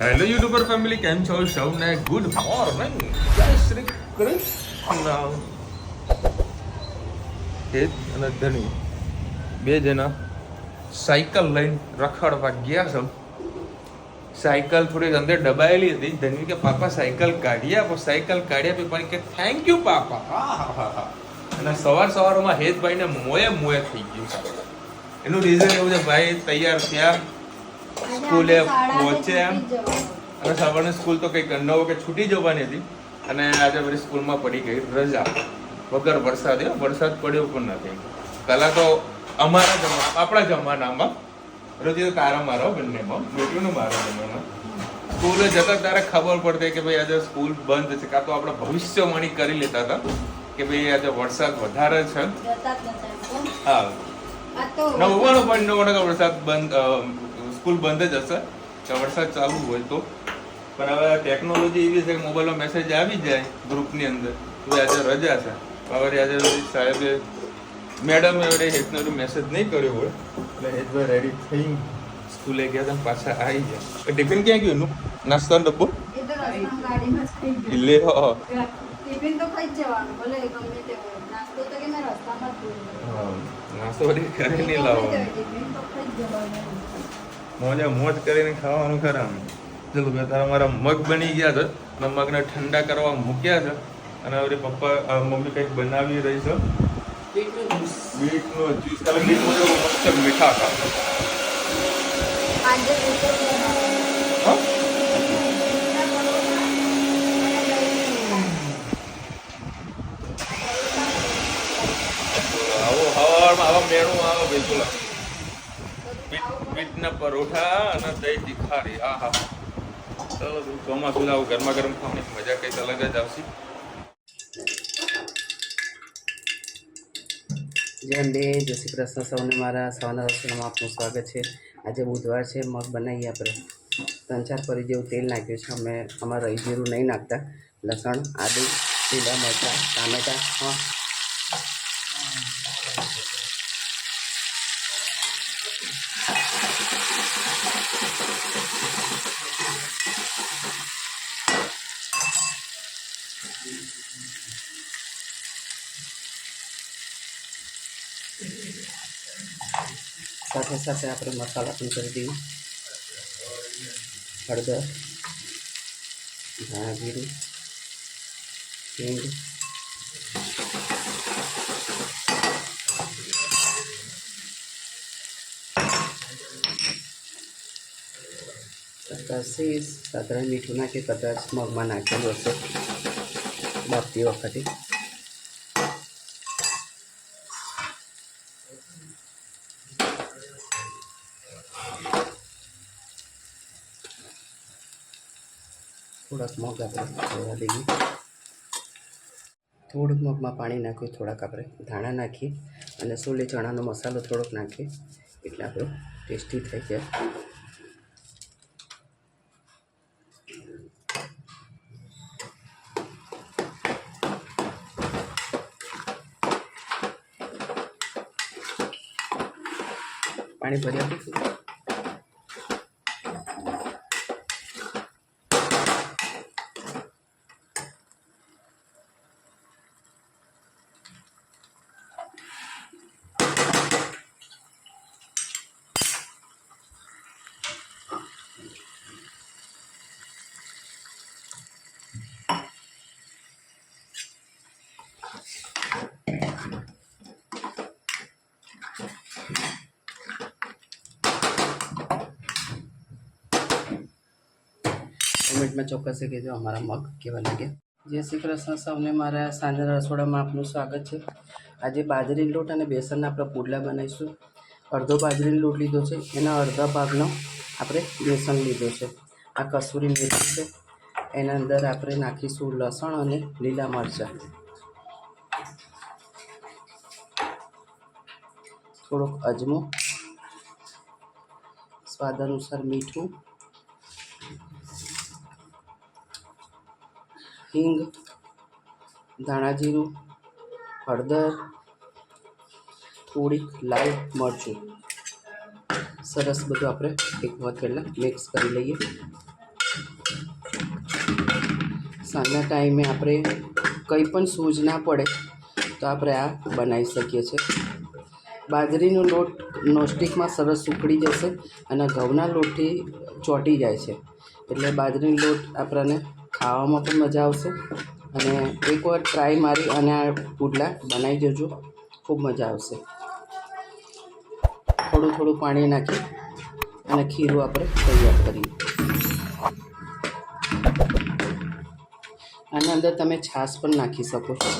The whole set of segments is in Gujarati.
હેલો યુટ્યુબર ફેમિલી, કેમ છો સૌને? ગુડ મોર્નિંગ, જય શ્રી કૃષ્ણ. હેત અને ધણી બે જણા સાયકલ લઈને રખડવા ગયા છે. સાયકલ થોડી અંદર દબાયેલી હતી. ધણી કે પાપા સાયકલ કાઢી આપો. સાયકલ કાઢી આપી પણ કે થેન્ક યુ પાપા. અને સવારમાં હેતભાઈને મોએ થઈ ગયું છે. એનું રીઝન એવું છે, ભાઈ તૈયાર થયા, સ્કૂલે પહોંચ્યા અને સવારની સ્કૂલ તો કંઈક 9 વાગે છૂટી જવાની હતી અને આજે બધી સ્કૂલમાં પડી ગઈ રજા વગર વરસાદ પડ્યો પણ નથી. પહેલાં તો આપણા જમાનામાં રોજ તારા મારો બંનેમાં બેટીઓનું મારા જમાના સ્કૂલે જતા ત્યારે ખબર પડતી કે ભાઈ આજે સ્કૂલ બંધ છે, કાં તો આપણે ભવિષ્યવાણી કરી લેતા હતા કે ભાઈ આજે વરસાદ વધારે છે. હા, 99.9% વરસાદ બંધ, સ્કૂલ બંધ જ હશે વરસાદ ચાલુ હોય તો. પણ હવે ટેકનોલોજી એવી છે કે મોબાઈલમાં મેસેજ આવી જાય ગ્રુપની અંદર કે આજે રજા છે. હવે આજે સાહેબે મેડમે હેતનો મેસેજ નહીં કર્યો હોય એટલે હેતભાઈ રેડી થઈ સ્કૂલે ગયા હતા, પાછા આવી ગયા. ટિફિન ક્યાં ગયું એનું? નાસ્તાનો ડબ્બો લે ટિફિન તો ખાઈ જવાનું, ભલે ગમે તે હોય. નાસ્તો તો કે મેં રસ્તામાં જ કર્યો. નાસ્તો બધી ઘરે નહીં લાવો, મોજ કરીને ખાવાનું ખરા. ચલો બે તારા મારા મગ બની ગયા છે. મેં મગને ઠંડા કરવા મૂક્યા છે અને હવે પપ્પા મમ્મી કંઈક બનાવી રહી છે. બીટનો જ્યુસ. કાલે બીટ મસ્ત મીઠા હતા. આવા મેણું આવે બિલકુલ. બીટના પરોઠા અને દહીં તીખારી. આહા, ચાલો ચોમાસું આવું ગરમા ગરમ ખાવાની મજા કંઈક અલગ જ આવશે. જય અંબે, જય શ્રી કૃષ્ણ. સૌને મારા સવારના રસોઈમાં આપનું સ્વાગત છે. આજે બુધવાર છે, મગ બનાવીએ આપણે. 3-4 પરી જેવું તેલ નાખ્યું છે. અમે અમારે રહી જીરું નહીં નાખતા. લસણ, આદુ, લીલા મરચાં, ટામેટાં. સાથે સાથે આપણે મસાલા પણ કરી દઈએ. હળદર, ધાણા જીરું, હિંગ, કદાચ સાધારણ મીઠું નાખી, કદાચ મગમાં નાખેલું હશે બાફતી વખતે. થોડાક મગ આપણે જોવા દઈએ. થોડુંક મગમાં પાણી નાખ્યું, થોડાક આપણે ધાણા નાખીએ અને સોલે ચણાનો મસાલો થોડોક નાખીએ એટલે આપણું ટેસ્ટી થઈ જાય. પાણી ભરી આપીશું. કોમેન્ટમાં ચોક્કસ કહેજો અમારા મગ કેવા લાગ્યા. જય શ્રી કૃષ્ણ. સૌને મારા સાંજના રસોડામાં આપનું સ્વાગત છે. આજે બાજરીનો લોટ અને બેસનના આપણે પુડલા બનાવીશું. અડધો બાજરીનો લોટ લીધો છે, એના અડધા ભાગનો આપણે બેસન લીધો છે. આ કસૂરી મેથી છે, એના અંદર આપણે નાખીશું લસણ અને લીલા મરચાં, થોડોક અજમો, સ્વાદ અનુસાર મીઠું, હિંગ, ધાણા જીરું, હળદર, થોડીક લાલ મરચું. સરસ બધું આપણે એક વખત પહેલાં મિક્સ કરી લઈએ. સાંજના ટાઈમે આપણે કંઈ પણ સૂજ ના પડે તો આપણે આ બનાવી શકીએ છીએ. બાજરીનો લોટ નોનસ્ટિકમાં સરસ ઉકળી જશે અને ઘઉંના લોટથી ચોંટી જાય છે, એટલે બાજરીનો લોટ આપણને ખાવામાં પણ મજા આવશે. અને એકવાર ટ્રાય મારી અને આ પુડલા બનાવી દેજો, ખૂબ મજા આવશે. થોડું થોડું પાણી નાખી અને ખીરું આપણે તૈયાર કરીએ. આના અંદર તમે છાશ પણ નાખી શકો છો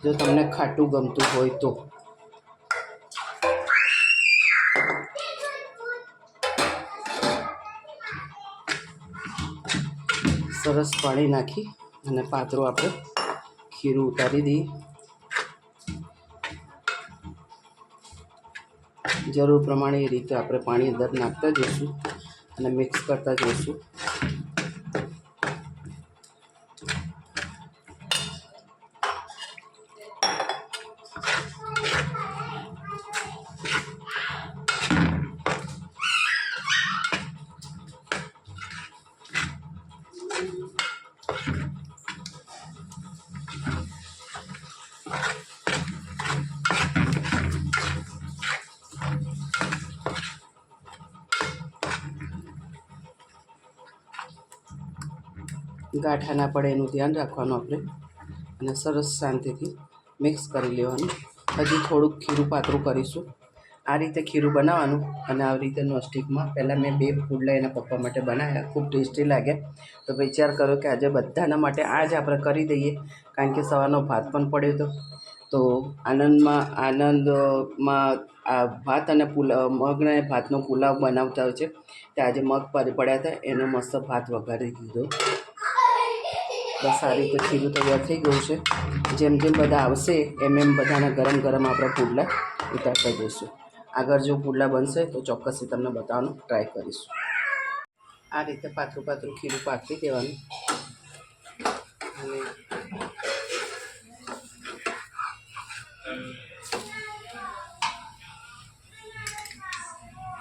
જો તમને ખાટું ગમતું હોય તો. સરસ પાણી નાખી અને પાતળું આપણે ખીરું ઉતારી દઈએ. જરૂર પ્રમાણે એ રીતે આપણે પાણી અંદર નાખતા જઈશું અને મિક્સ કરતા જઈશું. ગાંઠા ના પડે એનું ધ્યાન રાખવાનું આપણે અને સરસ શાંતિથી મિક્સ કરી લેવાનું. હજી થોડુંક ખીરું પાતળું કરીશું. આ રીતે ખીરું બનાવવાનું અને આવી રીતે નોનસ્ટિકમાં પહેલાં મેં 2 પુડલા એના પપ્પા માટે બનાવ્યા, ખૂબ ટેસ્ટી લાગ્યા. તો વિચાર કર્યો કે આજે બધાના માટે આ જ આપણે કરી દઈએ, કારણ કે સવારનો ભાત પણ પડ્યો હતો. તો આનંદમાં આ ભાત અને મગ અને ભાતનો પુલાવ બનાવતા હોય છે. તે આજે મગ પડ્યા હતા, એનો મસ્ત ભાત વઘારી દીધો. બસ આ રીતે ખીરું તૈયાર થઈ ગયું છે. જેમ જેમ બધા આવશે એમ એમ બધાના ગરમ ગરમ આપણે પુડલા ઉતારતા જઈશું. આગળ જો પુડલા બનશે તો ચોક્કસથી તમને બતાવવાનો ટ્રાય કરીશું. આ રીતે પાતળું પાતળું ખીરું પાથરી દેવાનું અને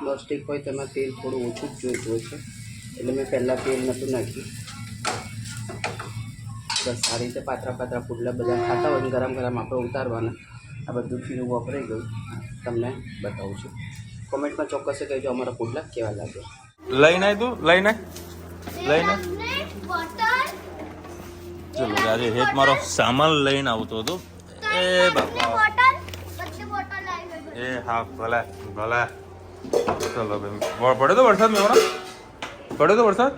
નોનસ્ટિક હોય તેમાં તેલ થોડું ઓછું જ જોઈતું હોય છે, એટલે મેં પહેલાં તેલ નહોતું નાખ્યું. બસ આ રીતે પાતળા પાતળા પુડલા બધા ખાતા હોય ગરમ ગરમ આપણે ઉતારવાના. આ બધું ખીરું વપરાઈ ગયું, તમને બતાવું છું. કોમેન્ટમાં ચોક્કસ કહેજો અમારા પુડલા કેવા લાગ્યા. લઈને આય તું, લઈને ચલો. આજે હેત મારો સામાન લઈને આવતો હતો. એ બાપા, એ હા ભલે ભલે. ચલો ભાઈ, પડ્યો તો વરસાદ મેં પડ્યો તો વરસાદ.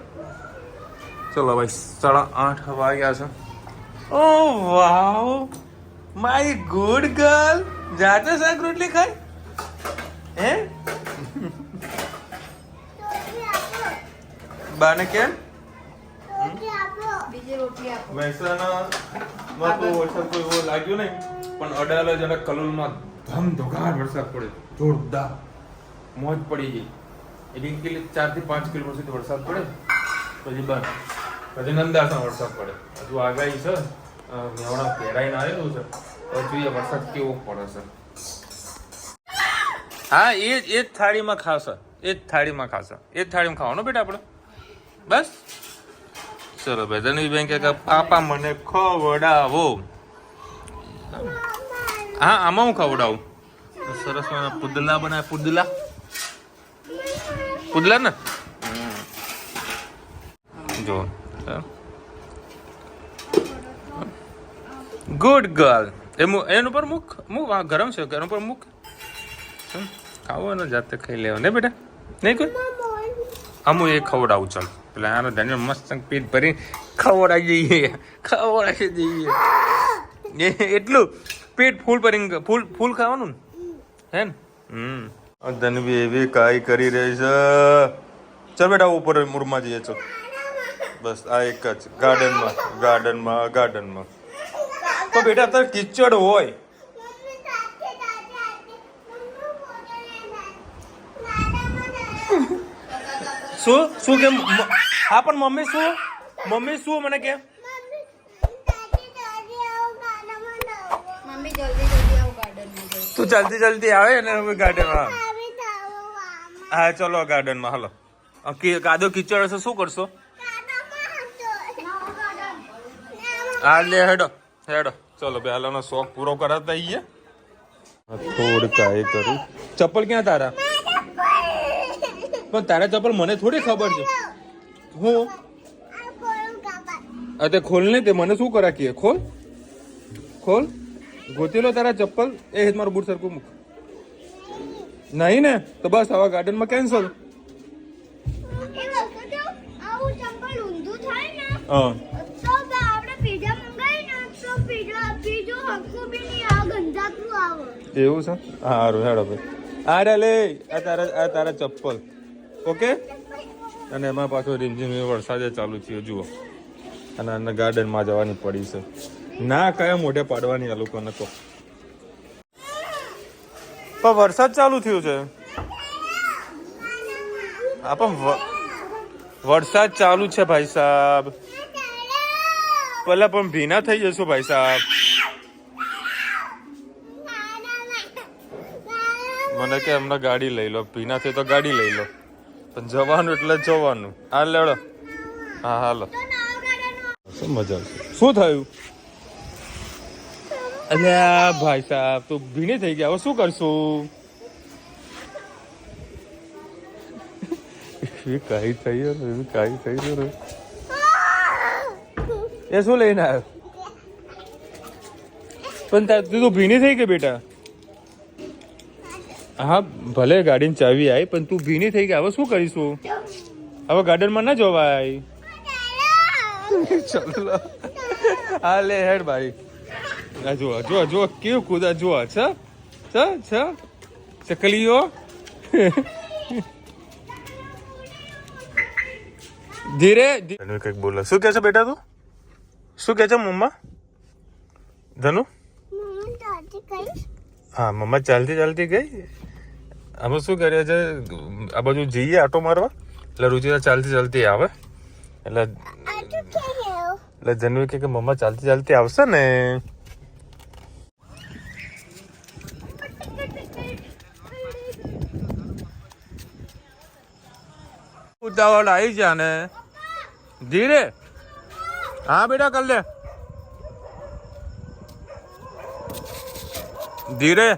ચલો ભાઈ, 8:30 વાગ્યા છે. ઓ વાવ માય ગુડ ગર્લ, જાતે શાક રોટલી ખાય હે? બાને કેમ બીજી રોટલી આપો. મહેસાણામાં તો વરસાદ કોઈ એવો લાગ્યો નહીં, પણ અડાલજ અને કલોલમાં ધમધોકાર વરસાદ પડે, જોરદાર મોજ પડી ગઈ. 4 થી 5 કિલોમીટર સુધી વરસાદ પડે, પછી બંધ, પછી નંદાસમાં વરસાદ પડે. હજુ આગાહી છે, મેવણા ઘેરાઈને આવેલું છે, તો જોઈએ વરસાદ કેવો પડે છે. હા, એ જ થાળીમાં ખાશે, એ જ થાળીમાં ખાવાનું બેટા આપણે. બસ ચલો ભાઈ, ધનવીબેન કે પાપા મને ખવડાવો. હા, આમાં હું ખવડાવું. સરસ પુડલા બનાવે, પુડલા ને જો. Good girl. એનું પર મુક ગરમ છે, ગરમ પર મુક. ખાવાનું જાતે ખાઈ લેવા ને બેટા, નહીં કોઈ અમું એ ખવડાવું. ચાલ એટલે આનો ધન્ય મસ્ત પેટ ભરી ખવડાવી જઈએ. એટલું પેટ ફૂલ ભરી ફૂલ ખાવાનું હે ને. ધનવી એવી કાઈ કરી રહી છે. ચાલ બેટા ઉપર મૂરમાં જઈએ. ચાલ બસ આ એક જ ગાર્ડનમાં તો બેટા અત્યારે કિચડ હોય. શું કેમ? હા પણ મમ્મી શું મને કે મમ્મી જલ્દી આવો ગાર્ડનમાં. તું જલ્દી આવે ને હવે ગાર્ડનમાં. હા ચલો ગાર્ડનમાં. હાલો. કાદો કીચડ હશે, શું કરશો? આ લે હેડો હેડો ચલો પહેલાનો શોખ પૂરો કરાતા આવીએ. થોડું કાંઈ કરું. ચપ્પલ ક્યાં તારા? પણ તારા ચપ્પલ મને થોડી ખબર છે. હું તે ખોલ ને તે મને શું કરા કે ખોલ ખોલ ગોતી લો તારા ચપ્પલ. એ મારું બૂટ સરખું મૂક. નહીં ને તો બસ આવા ગાર્ડનમાં કેન્સલ. હા એવું છે. સારું હેડો ભાઈ. આ લે આ તારા ચપ્પલ. ઓકે. અને એમાં પાછો રીમઝીમ વરસાદ ચાલુ થયો જુઓ. અને ગાર્ડનમાં જવાની પડી છે. ના કયા મોઢે પાડવાની આ લોકોને તો. પણ વરસાદ ચાલુ થયું છે. હા પણ વરસાદ ચાલુ છે ભાઈ સાહેબ. પેલા પણ ભીના થઈ જશું ભાઈ સાહેબ. મને કે હમણાં ગાડી લઈ લો. ભીના થઈ તો ગાડી લઈ લો. પણ જવાનું એટલે જવાનું. હા લેડો. હા હાલો. શું મજા આવશે. શું થયું? અલ્યા ભાઈ સાહેબ તું ભીની થઈ ગયા. હવે શું કરશું? કાંઈ થઈ ગયું કાંઈ થઈ ગયું. એ શું લઈને આવ્યો? પણ તું ભીની થઈ ગઈ બેટા. હા ભલે ગાડીની ચાવી આવી પણ તું ભીની થઈ ગઈ. હવે શું કરીશું? હવે ગાર્ડનમાં ના જવાય. ચલો હા લે હેડ ભાઈ. જુઓ જુઓ જુઓ કેવું કુદા જુઓ. ચકલીઓ. ધીરે કઈક બોલો. શું કે છે બેટા તું? શું કે છે મમ્મા? ધનુ હા મમ્મા ચાલતી ચાલતી ગઈ. અમે શું કરીએ છે આ બાજુ જઈએ આટો મારવા. એટલે રુચિરા ચાલતી ચાલતી આવે. એટલે જનવી કે મમ્મા ચાલતી ચાલતી આવશે ને. ઉતાવળ આવી જા ને. ધીરે. હા બેટા કર લે. ધીરે.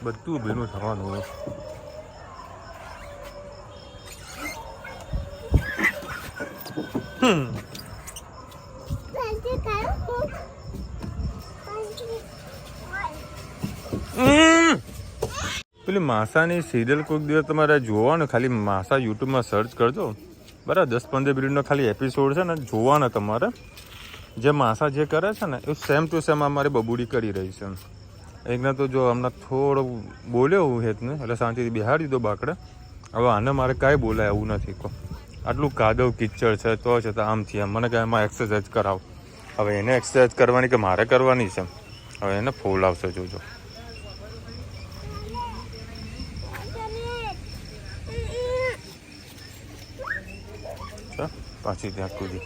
બધું ભીનું થવાનું. પેલી માસાની સિરિયલ કોઈક દિવસ તમારે જોવાનું. ખાલી માસા યુટ્યુબમાં સર્ચ કરજો બરાબર. 10-15 મિનિટનો ખાલી એપિસોડ છે ને જોવાના તમારે. જે માસા જે કરે છે ને એ સેમ ટુ સેમ અમારી બબુડી કરી રહી છે. એકને તો જો હમણાં થોડું બોલ્યો હું હેતને એટલે શાંતિથી બિહાડી દીધો બાકડે. હવે આને મારે કાંઈ બોલાય એવું નથી. કહો આટલું કાદવ કિચડ છે તો છે તો આમ થયા. મને કહે એમાં એક્સરસાઇઝ કરાવ. હવે એને એક્સરસાઇઝ કરવાની કે મારે કરવાની છે. હવે એને ફોલ આવશે જોજો. પાછી ત્યાં કૂદી.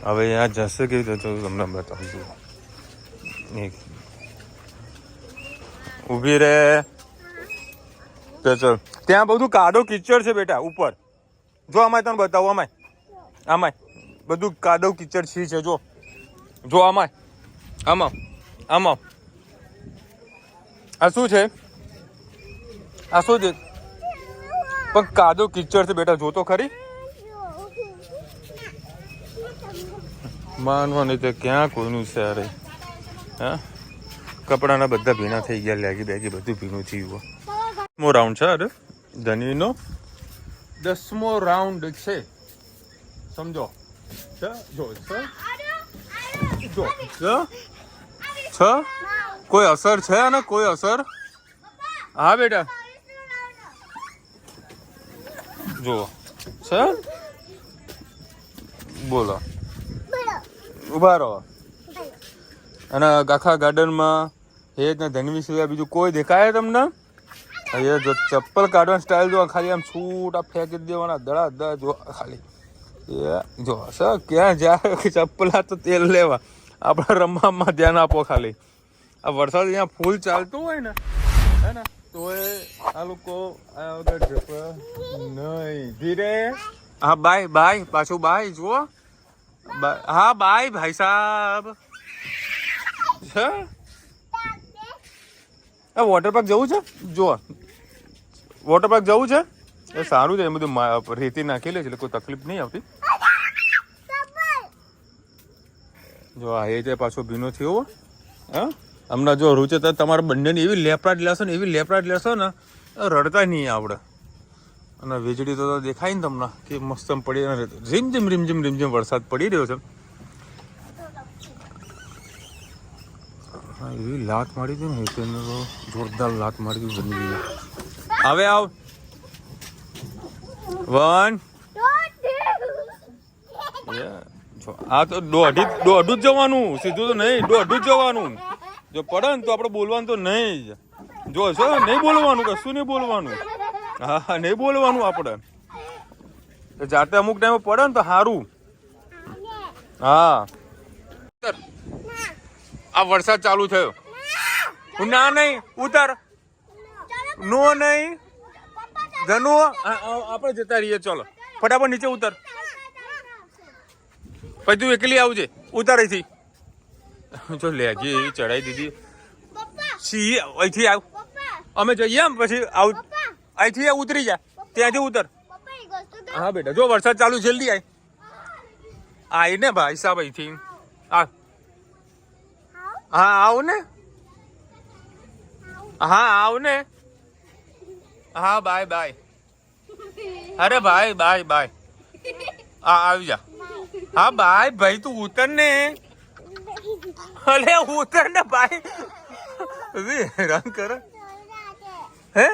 હવે ત્યાં જશે કેવી રીતે તમને બતાવીશું. ઊભી રે. ચલ ત્યાં બધું કાદવ કિચડ છે બેટા ઉપર. જો આમાં તને બતાવું. આમાં બધું કાદવ કિચડ છે. જો આમાં આ શું છે? આ શું છે? પણ કાદવ કિચડ છે બેટા. જો તો ખરી. માનવાની તો ક્યાં કોઈનું છે. અરે હા કપડાના બધા ભીના થઈ ગયા. લેગી બેગી બધું ભીનું થયું. 10મો રાઉન્ડ છે. અરે ધનવીનો 10મો રાઉન્ડ છે. સમજો. કોઈ અસર છે ને? કોઈ અસર? હા બેટા જુઓ છે. બોલો ઉભા રહો. અને આખા ગાર્ડનમાં હેત ને ધનવી સિવાય બીજું કોઈ દેખાય તમને? અહીંયા જો ચપ્પલ કાઢવાની સ્ટાઇલ જો ખાલી આમ છૂટા ફેંકી દેવાના દડા દડા જો ખાલી. એ જો સર ક્યાં જાય ચપ્પલ તો તેલ લેવા. આપણે રમવામાં ધ્યાન આપો ખાલી. આ વરસાદ અહીંયા ફૂલ ચાલતું હોય ને હે ને તો આ લોકો આ વગર નહીં. ધીરે. હા બાય પાછું બાય. જુઓ હા બાય ભાઈ સાહેબ. વોટર પાર્ક જવું છે? જો વોટર પાર્ક જવું છે એ સારું છે, એ બધું રેતી નાખેલી છે એટલે કોઈ તકલીફ નહીં આવતી. જો આ એ છે પાછો ભીનો થયો. હા હમણાં જો રૂચે તો તમારા બંનેની એવી લેપરાટ લેશો ને એવી લેપરાટ લેશો ને રડતા નહીં આવડે. અને વીજળી તો દેખાય ને તમને કે મસ્ત પડી રીમઝીમ રીમઝીમ રીમઝીમ વરસાદ પડી રહ્યો છે. હા એવી લાત મારી હતી ને તેને તો જોરદાર લાત મારી હતી બની. હવે આવ 1 આ તો દોઢું જ જવાનું, સીધું તો નહીં, દોઢું જ જવાનું. જો પડે ને તો આપણે બોલવાનું તો નહીં જ. જો છો નહીં બોલવાનું, કશું નહીં બોલવાનું. હા નહીં બોલવાનું આપણે. જાતે અમુક ટાઈમે પડે ને તો સારું. હા આ વરસાદ ચાલુ થયો. ના નહીં ઉતાર, નો નહીં ધનુ આપણે જતા રહીએ. ચલો ફટાફટ નીચે ઉતર. પછી તું એકલી આવજે ઉતાર અહીંથી. જો લેજી એવી ચડાઈ દીધી. સી અહીંથી આવ, અમે જઈએ એમ પછી આવ. અહીંથી ઉતરી જા, ત્યાંથી ઉતર. હા બેટા જો વરસાદ ચાલુ જલ્દી આય ને ભાઈ સાહેબ અહીંથી આવ. હા આવ ને, હા આવ ને. હા બાય બાય. અરે ભાઈ બાય બાય. હા આવી જા. હા બાય ભાઈ તું ઉતર ને. અરે ઉતર ને ભાઈ. રંગ કર હે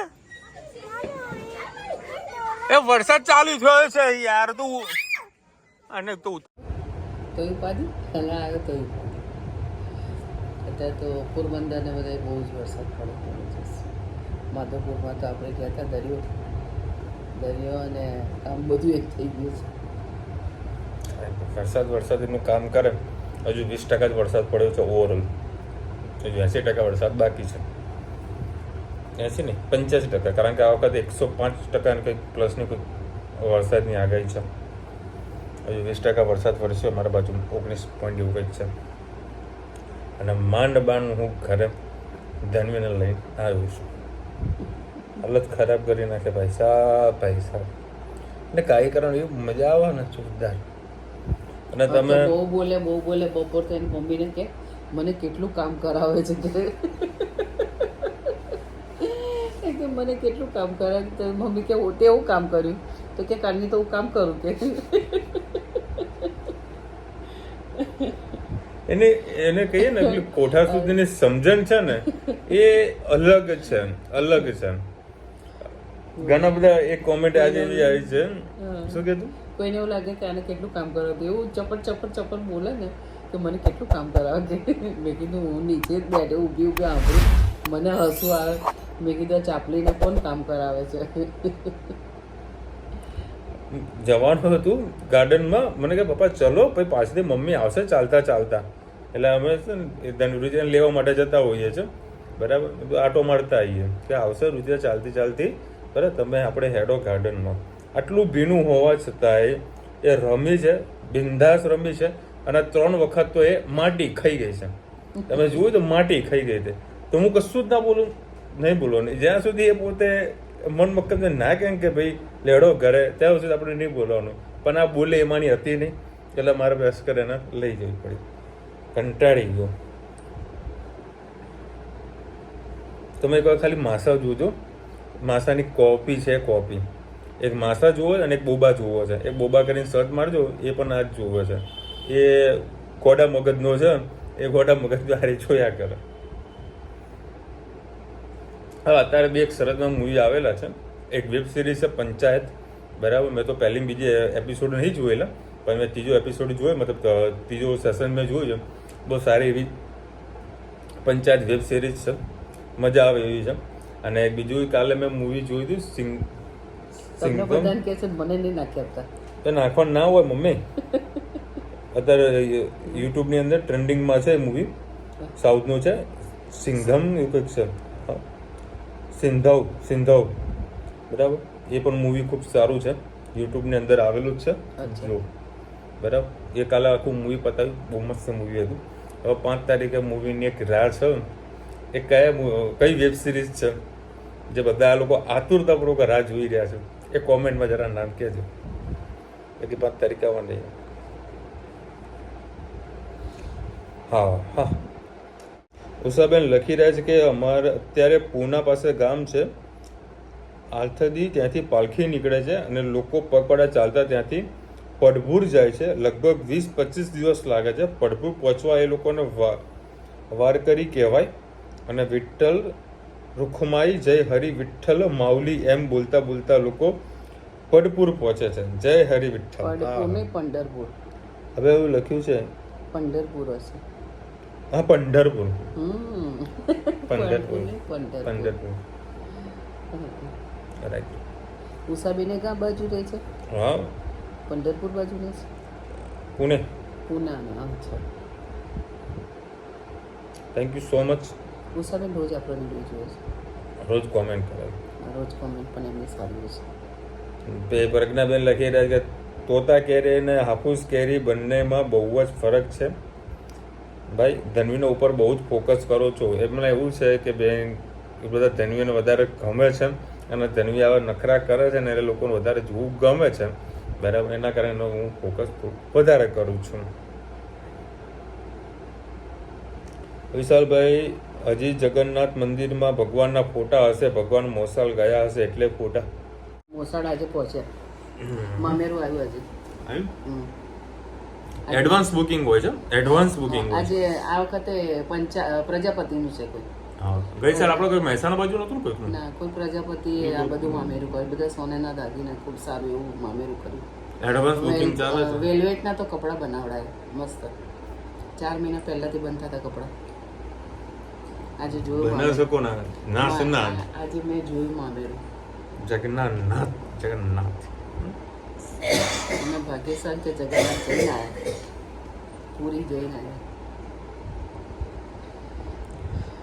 એ વરસાદ ચાલુ થયો છે યાર તું. અને તું તો પાડી હલા આવ્યો તો અત્યારે તો પોરબંદર ને બધા બહુ જ વરસાદ પડે છે. માધવપુરમાં તો આપણે ગયા હતા દરિયો અને આમ બધું એક થઈ ગયું છે. વરસાદ એનું કામ કરે. હજુ 20% જ વરસાદ પડ્યો છે ઓવરઓલ. હજુ 80% વરસાદ બાકી છે. 80 નહીં 85%, કારણ કે આ વખતે 105% કંઈક પ્લસની કોઈ વરસાદની આગાહી છે. હજુ 20% વરસાદ વરસ્યો મારા બાજુ 19 પોઈન્ટ એવું કંઈક છે. અને માંડ હું ઘરે ધનવીને લઈને આવ્યો છું. હાલત ખરાબ કરી નાખે ભાઈ સાહેબ. એટલે કાંઈ કરવાનું એવું મજા આવે ને જોરદાર. અને તમે બહુ બોલે બપોર તો એની મમ્મીને કે મને કેટલું કામ કરાવે છે કે મને કેટલું કામ કરાવે. તો મમ્મી કે તે એવું કામ કર્યું તો કે કાલની તો હું કામ કરું કે. એને કહીએ ને પેલી કોઠા સુધીની સમજણ છે ને એ અલગ છે. ઘણા બધા એક કોમેન્ટ આજે એવી આવી છે. શું કીધું? કોઈને એવું લાગે કે આને કેટલું કામ કરાવે, એવું ચપટ બોલે ને કે મને કેટલું કામ કરાવે છે. મેં કીધું હું નીચે જ બેઠે ઊભી સાંભળું, મને હસવું આવે. મેં કીધું ચાપલીને કોણ કામ કરાવે છે. જવાનું હતું ગાર્ડનમાં. મને કે પપ્પા ચલો, પછી પાછળથી મમ્મી આવશે ચાલતા. એટલે અમે છે ને રુચિને લેવા માટે જતા હોઈએ છીએ. બરાબર આટો મારતા આવીએ કે આવશે રુચિ ચાલતી. બરાબર તમે આપણે હેડો ગાર્ડનમાં. આટલું ભીનું હોવા છતાંય એ રમી છે, બિંદાસ રમી છે. અને 3 વખત તો એ માટી ખાઈ ગઈ છે. તમે જોયું તો માટી ખાઈ ગઈ હતી. તો હું કશું જ ના બોલું, નહીં બોલવાનું. જ્યાં સુધી એ પોતે મન મક્કમ ના કેમ કે ભાઈ લેડો ઘરે, ત્યાં સુધી આપણે નહીં બોલવાનું. પણ આ બોલે એમાંની હતી નહીં, એટલે મારે બેસ કરે એને લઈ જવી પડી. કંટાળી ગયો. તમે એક વાર ખાલી માસા જોજો. માસાની કોપી છે. એક માસા જોવો અને એક બોબા જોવો છે. એક બોબા કરીને સર્ચ મારજો, એ પણ આ જ જોવે છે. એ ગોડા મગજનો છે. એ ગોડા મગજ હારી જોયા કરે. હવે અત્યારે 2 એક સરસમાં મૂવી આવેલા છે. એક વેબ સિરીઝ છે પંચાયત. બરાબર મેં તો પહેલી બીજી એપિસોડ નહીં જોયેલા, પણ મેં ત્રીજો એપિસોડ જોયો, મતલબ ત્રીજો સેશન મેં જોયું છે. બહુ સારી એવી પંચાયત વેબ સિરીઝ છે, મજા આવે એવી છે. અને બીજું કાલે મેં મૂવી જોઈ હતી તમને બધાને કહે છે મને નહીં નાખી આપતા. તો નાખવાનું ના હોય મમ્મી. અત્યારે યુટ્યુબની અંદર ટ્રેન્ડિંગમાં છે મૂવી, સાઉથનું છે. સિંઘમ એવું કંઈક છે, સિંધવ. બરાબર એ પણ મૂવી ખૂબ સારું છે. યુટ્યુબની અંદર આવેલું જ છે. જો બરાબર. એ કાલે આખું મૂવી પતાવ્યું, બહુ મસ્ત મૂવી હતું. હવે 5 તારીખે મૂવીની એક રાહ છે. એ કઈ વેબ સિરીઝ છે જે બધા લોકો આતુરતાપૂર્વક રાહ જોઈ રહ્યા છે? એ કોમેન્ટમાં જરા નામ કહેજો. બાકી 5 તારીખે આવવાની. હા. ઉષાબેન લખી રહ્યા છે કે અમારે અત્યારે પૂના પાસે ગામ છે આલથદી, ત્યાંથી પાલખી નીકળે છે અને લોકો પગપાળા ચાલતા ત્યાંથી પડભૂર જાય છે. લગભગ 20-25 દિવસ લાગે છે. પડભૂર પહોંચવા એ લોકોને વારકરી કહેવાય. અને વિઠ્ઠલ રૂખમાઈ જય હરિ વિઠ્ઠલ માઉલી એમ બોલતા બોલતા લોકો પડપુર પહોંચે છે. જય હરિ વિઠ્ઠલ. પંઢરપુર. હવે એવું લખ્યું છે પંઢરપુર હશે. હા, પંઢરપુર. પંઢરપુર. રાઈટ. ઉષાબેને ક્યાં બાજુ રહે છે? હા, પંઢરપુર બાજુ રહે છે. પુણે. પૂના. અચ્છા. Thank you so much. ઉષાબેન રોજ આપણો વિડીયો જોવે છે. રોજ કોમેન્ટ કરે. રોજ કોમેન્ટ પણ એમની સારી છે. પ્રજ્ઞાબેન લખી રહ્યા છે કે તોતા કેરી અને હાફૂસ કેરી બંનેમાં બહુ જ ફરક છે. ભાઈ, ધન્વીનો ઉપર બહુ જ ફોકસ કરો છો. એમને એવું છે કે બેન એ બધા ધન્વીને વધારે ગમે છે અને ધન્વી આવા નખરા કરે છે ને એ લોકોને વધારે જોવું ગમે છે. બરાબર. એના કારણે હું ફોકસ વધારે કરું છું. વિશાલભાઈ, હજી જગન્નાથ મંદિરમાં ભગવાનના ફોટા હશે? ભગવાન મોસાળ ગયા હશે એટલે ફોટા? મોસાળ આજે પહોંચ્યા. મામેરું આવ્યું આજે. એડવાન્સ બુકિંગ હોય છે. એડવાન્સ બુકિંગ આજે આ વખતે પ્રજાપતિનું છે કોઈ. ગઈ સાલ આપણે કોઈ મહેસાણા બાજુ નતું કોઈ? ના, કોઈ પ્રજાપતિ આ બધું મામેરું કર્યું. બધા સોનાના દાગીના ખૂબ સારું એવું મામેરું કર્યું. એડવાન્સ બુકિંગ ચાલે છે. વેલ્વેટના તો કપડાં બનાવડાય મસ્ત. 4 મહિના પહેલાથી બનતા હતા કપડાં. આજે જોયું આજે મેં જોયું મામેરું. જગન્નાથ અમે ભાગ્યશાળી કે જગન્નાથ જઈને આવ્યા, પૂરી જઈને આવ્યા.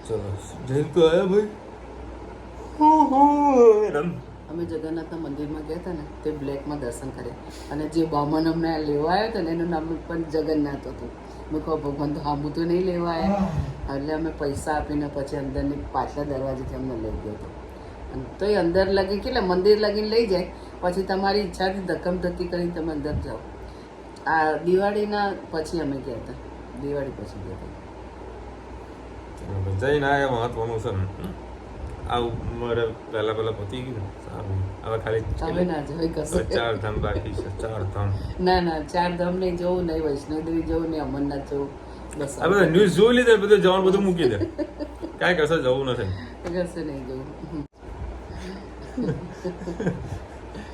ચલો જઈને તો આવ્યા ભાઈ. અમે જગન્નાથના મંદિરમાં ગયા હતા ને તે બ્લેકમાં દર્શન કર્યા અને જે બામણ અમને લેવા આવ્યો હતો ને એનું નામ પણ જગન્નાથ હતું. મેં કહું ભગવાન તો હામું તો નહીં લેવા આવ્યા. એટલે અમે પૈસા આપીને પછી અંદરની પાછલા દરવાજેથી અમને લઈ ગયો હતો. અને તો એ અંદર લગી કેટલે મંદિર લગીને લઈ જાય પછી તમારી ઈચ્છાથી ધક્કમધક્કી કરીને તમે અંદર જાઓ. આ દિવાળીના પછી અમે ગયા હતા. દિવાળી પછી ગયા હતા. જઈને આવ્યા મહત્વનું છે. આ મારે પહેલા પતી ગયું. સારું. હવે ખાલી હવે ના જવાય કશું. 4 ધામ બાકી છે. 4 ધામ. ના 4 ધામ નહીં જવું, નહીં વૈષ્ણોદેવી જવું, નહીં અમરનાથ જવું. બસ આ બધા ન્યૂઝ જોઈ લીધે બધું જવાનું બધું મૂકી દે. કાંઈ કશે જવું નથી. કશે નહીં જવું.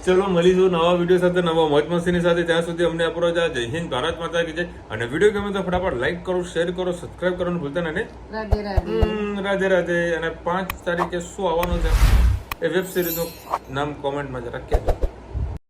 ચલો મળીશું નવા વિડીયો સાથે, નવા મોજ મસ્તીની સાથે. ત્યાં સુધી અમને અપરો જય હિન્દ, ભારત માતા કી જય. અને વિડીયો ગમે તો ફટાફટ લાઈક કરો, શેર કરો, સબસ્ક્રાઇબ કરવાનું ભૂલતા નહીં. રાધે રાધે. અને 5 તારીખે શું આવવાનું છે એ વેબ સિરીઝનું નામ કોમેન્ટમાં જરા કહેજો.